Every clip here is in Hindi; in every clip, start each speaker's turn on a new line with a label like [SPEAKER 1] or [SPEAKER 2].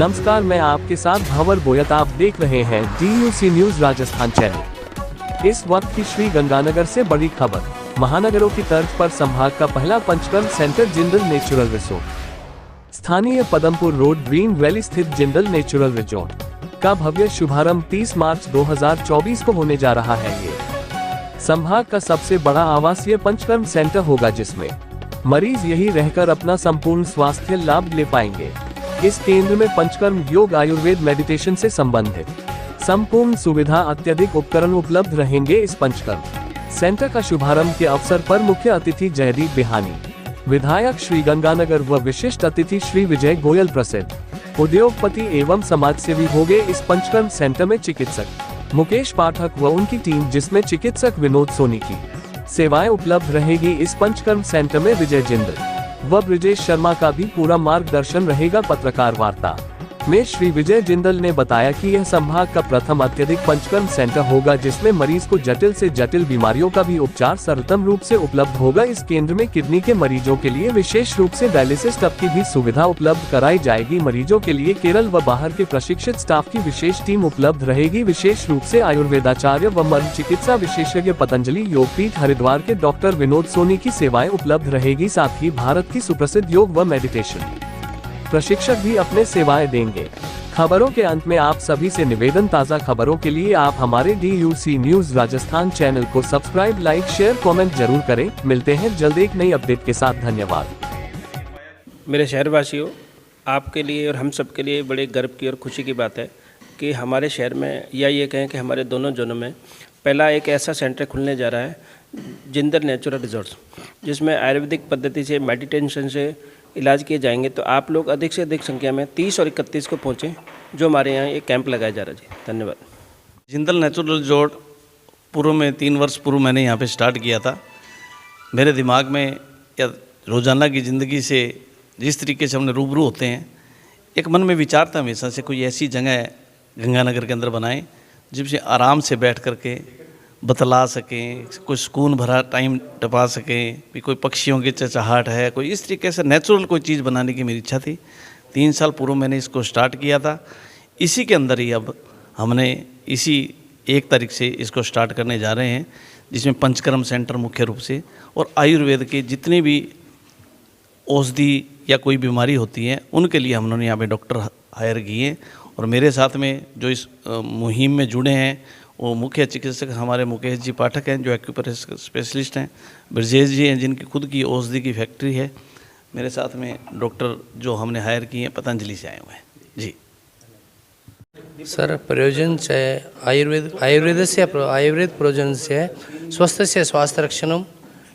[SPEAKER 1] नमस्कार, मैं आपके साथ भंवर बोयत। आप देख रहे हैं DUC न्यूज राजस्थान चैनल। इस वक्त की श्री गंगानगर से बड़ी खबर। महानगरों की तर्ज पर संभाग का पहला panchakarma centre Jindal natural resort. स्थानीय पदमपुर रोड ग्रीन वैली स्थित जिंदल नेचुरल रिसोर्ट का भव्य शुभारंभ 30 मार्च 2024 को होने जा रहा है। ये संभाग का सबसे बड़ा आवासीय पंचकर्म सेंटर होगा, जिसमें मरीज यही रहकर अपना संपूर्ण स्वास्थ्य लाभ ले पाएंगे। इस केंद्र में पंचकर्म, योग, आयुर्वेद, मेडिटेशन से संबंधित संपूर्ण सुविधा, अत्यधिक उपकरण उपलब्ध रहेंगे। इस पंचकर्म सेंटर का शुभारंभ के अवसर पर मुख्य अतिथि जयदीप बिहानी, विधायक श्री गंगानगर व विशिष्ट अतिथि श्री विजय गोयल, प्रसिद्ध उद्योगपति एवं समाजसेवी होंगे। इस पंचकर्म सेंटर में चिकित्सक मुकेश पाठक व उनकी टीम, जिसमें चिकित्सक विनोद सोनी की सेवाएं उपलब्ध रहेगी। इस पंचकर्म सेंटर में विजय जिंदल व ब्रिजेश शर्मा का भी पूरा मार्गदर्शन रहेगा। पत्रकार वार्ता में श्री विजय जिंदल ने बताया कि यह संभाग का प्रथम अत्यधिक पंचकर्म सेंटर होगा, जिसमें मरीज को जटिल से जटिल बीमारियों का भी उपचार सरलतम रूप से उपलब्ध होगा। इस केंद्र में किडनी के मरीजों के लिए विशेष रूप से डायलिसिस टब की भी सुविधा उपलब्ध कराई जाएगी। मरीजों के लिए केरल व बाहर के प्रशिक्षित स्टाफ की विशेष टीम उपलब्ध रहेगी। विशेष रूप से आयुर्वेदाचार्य व मर्म चिकित्सा विशेषज्ञ पतंजलि योगपीठ हरिद्वार के डॉक्टर विनोद सोनी की सेवाएं उपलब्ध रहेगी। साथ ही भारत की सुप्रसिद्ध योग व मेडिटेशन प्रशिक्षक भी अपने सेवाएं देंगे। खबरों के अंत में आप सभी से निवेदन, ताज़ा खबरों के लिए आप हमारे DUC न्यूज राजस्थान चैनल को सब्सक्राइब, लाइक, शेयर, कमेंट जरूर करें। मिलते हैं जल्द एक नई अपडेट के साथ। धन्यवाद।
[SPEAKER 2] मेरे शहरवासियों, आपके लिए और हम सब के लिए बड़े गर्व की और खुशी की बात है कि हमारे शहर में, या ये कहें कि हमारे दोनों जोनों में पहला एक ऐसा सेंटर खुलने जा रहा है, जिंदल नेचुरल रिसोर्ट्स, जिसमें आयुर्वेदिक पद्धति से, मेडिटेशन से इलाज किए जाएंगे। तो आप लोग अधिक से अधिक संख्या में 30 और 31 को पहुँचें, जो हमारे यहाँ ये कैंप लगाया जा रहा है। जी धन्यवाद।
[SPEAKER 3] जिंदल नेचुरल रिसोर्ट पूर्व में 3 वर्ष पूर्व मैंने यहाँ पे स्टार्ट किया था। मेरे दिमाग में, या रोज़ाना की ज़िंदगी से जिस तरीके से हमने रूबरू होते हैं, एक मन में विचार था हमेशा से कोई ऐसी जगह गंगानगर के अंदर बनाएं जिससे आराम से बैठ करके बतला सकें, कोई सुकून भरा टाइम टपा सकें, भी कोई पक्षियों की चहचहाट है, कोई इस तरीके से नेचुरल कोई चीज़ बनाने की मेरी इच्छा थी। 3 साल पूर्व मैंने इसको स्टार्ट किया था। इसी के अंदर ही अब हमने इसी 1 तारीख से इसको स्टार्ट करने जा रहे हैं, जिसमें पंचकर्म सेंटर मुख्य रूप से और आयुर्वेद के जितने भी औषधि या कोई बीमारी होती है उनके लिए हम लोगों ने यहाँ पे डॉक्टर हायर किए हैं। और मेरे साथ में जो इस मुहिम में जुड़े हैं वो मुख्य चिकित्सक हमारे मुकेश जी पाठक हैं, जो एक्यूपरेशर स्पेशलिस्ट हैं, ब्रजेश जी हैं, जिनकी खुद की औषधि की फैक्ट्री है। मेरे साथ में डॉक्टर जो हमने हायर किए हैं पतंजलि से आए हुए हैं। जी
[SPEAKER 4] सर, प्रयोजन से आयुर्वेद प्रयोजन से स्वस्थ से स्वास्थ्य रक्षणम,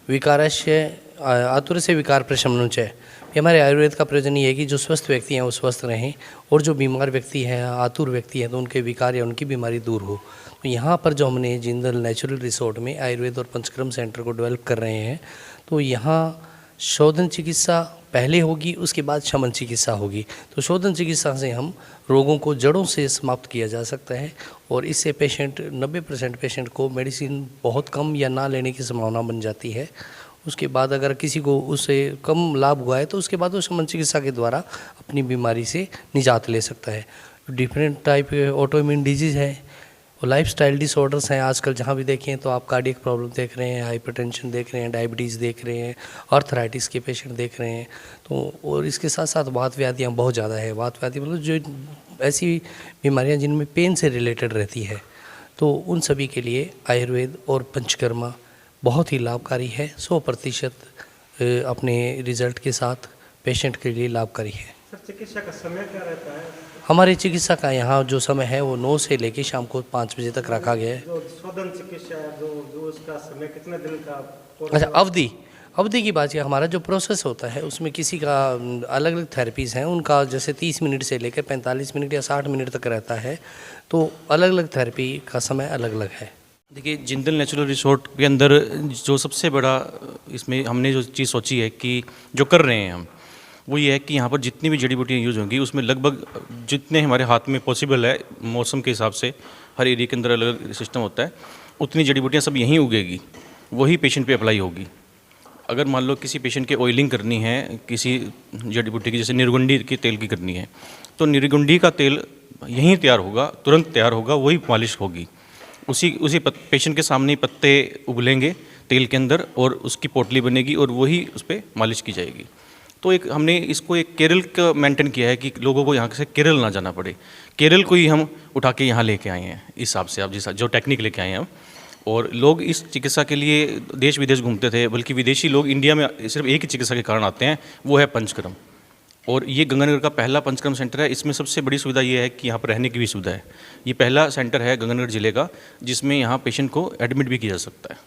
[SPEAKER 4] विकारस्य आतुर से विकार प्रशमनम च। हमारे आयुर्वेद का प्रयोजन ये है कि जो स्वस्थ व्यक्ति हैं वो स्वस्थ रहें, और जो बीमार व्यक्ति हैं, आतुर व्यक्ति हैं, तो उनके विकार या उनकी बीमारी दूर हो। तो यहाँ पर जो हमने जिंदल नेचुरल रिसोर्ट में आयुर्वेद और पंचकर्म सेंटर को डेवलप कर रहे हैं, तो यहाँ शोधन चिकित्सा पहले होगी, उसके बाद शमन चिकित्सा होगी। तो शोधन चिकित्सा से हम रोगों को जड़ों से समाप्त किया जा सकता है, और इससे 90% पेशेंट को मेडिसिन बहुत कम या ना लेने की संभावना बन जाती है। उसके बाद अगर किसी को उससे कम लाभ हुआ है तो उसके बाद वो शमन चिकित्सा के द्वारा अपनी बीमारी से निजात ले सकता है। डिफरेंट टाइप ऑटोइम्यून डिजीज़ है और लाइफस्टाइल डिसऑर्डर्स हैं। आजकल जहाँ भी देखें तो आप कार्डियक प्रॉब्लम देख रहे हैं, हाइपरटेंशन देख रहे हैं, डायबिटीज़ देख रहे हैं, आर्थराइटिस के पेशेंट देख रहे हैं। तो और इसके साथ साथ वात व्याधियाँ बहुत ज़्यादा है। वात व्याधि मतलब जो ऐसी बीमारियाँ जिनमें पेन से रिलेटेड रहती है, तो उन सभी के लिए आयुर्वेद और पंचकर्मा बहुत ही लाभकारी है। 100% अपने रिजल्ट के साथ पेशेंट के लिए लाभकारी है।
[SPEAKER 2] सर, चिकित्सा का समय क्या रहता है?
[SPEAKER 4] हमारे चिकित्सा का यहाँ जो समय है वो 9 से लेकर शाम को 5 बजे तक रखा गया है।
[SPEAKER 2] जो शोधन चिकित्सा है, जो उसका समय कितने दिन का?
[SPEAKER 4] अच्छा, अवधि की बात है। हमारा जो प्रोसेस होता है उसमें किसी का अलग अलग थेरेपीज़ हैं, उनका जैसे 30 मिनट से लेकर 45 मिनट या 60 मिनट तक रहता है। तो अलग अलग थेरेपी का समय अलग अलग है।
[SPEAKER 5] देखिए, जिंदल नेचुरल रिसोर्ट के अंदर जो सबसे बड़ा इसमें हमने जो चीज़ सोची है कि जो कर रहे हैं हम, वो ये है कि यहाँ पर जितनी भी जड़ी बूटियाँ यूज़ होंगी उसमें लगभग जितने हमारे हाथ में पॉसिबल है, मौसम के हिसाब से हर एरिया के अंदर अलग अलग सिस्टम होता है, उतनी जड़ी बूटियाँ सब यहीं उगेगी, वही पेशेंट पे अप्लाई होगी। अगर मान लो किसी पेशेंट के ऑयलिंग करनी है किसी जड़ी बूटी की, जैसे निर्गुंडी के तेल की करनी है, तो निर्गुंडी का तेल यहीं तैयार होगा, तुरंत तैयार होगा, वही मालिश होगी। उसी पेशेंट के सामने ही पत्ते उबलेंगे तेल के अंदर और उसकी पोटली बनेगी और वही उस पर मालिश की जाएगी। तो एक हमने इसको एक केरल का मेंटेन किया है कि लोगों को यहाँ से केरल ना जाना पड़े। केरल को ही हम उठा के यहाँ लेके आए हैं इस हिसाब से, आप जिस जो टेक्निक लेके आए हैं हम। और लोग इस चिकित्सा के लिए देश विदेश घूमते थे, बल्कि विदेशी लोग इंडिया में सिर्फ एक ही चिकित्सा के कारण आते हैं, वो है पंचकर्म। और ये गंगानगर का पहला पंचकर्म सेंटर है। इसमें सबसे बड़ी सुविधा ये है कि यहाँ पर रहने की भी सुविधा है। ये पहला सेंटर है गंगानगर जिले का जिसमें यहाँ पेशेंट को एडमिट भी किया जा सकता है।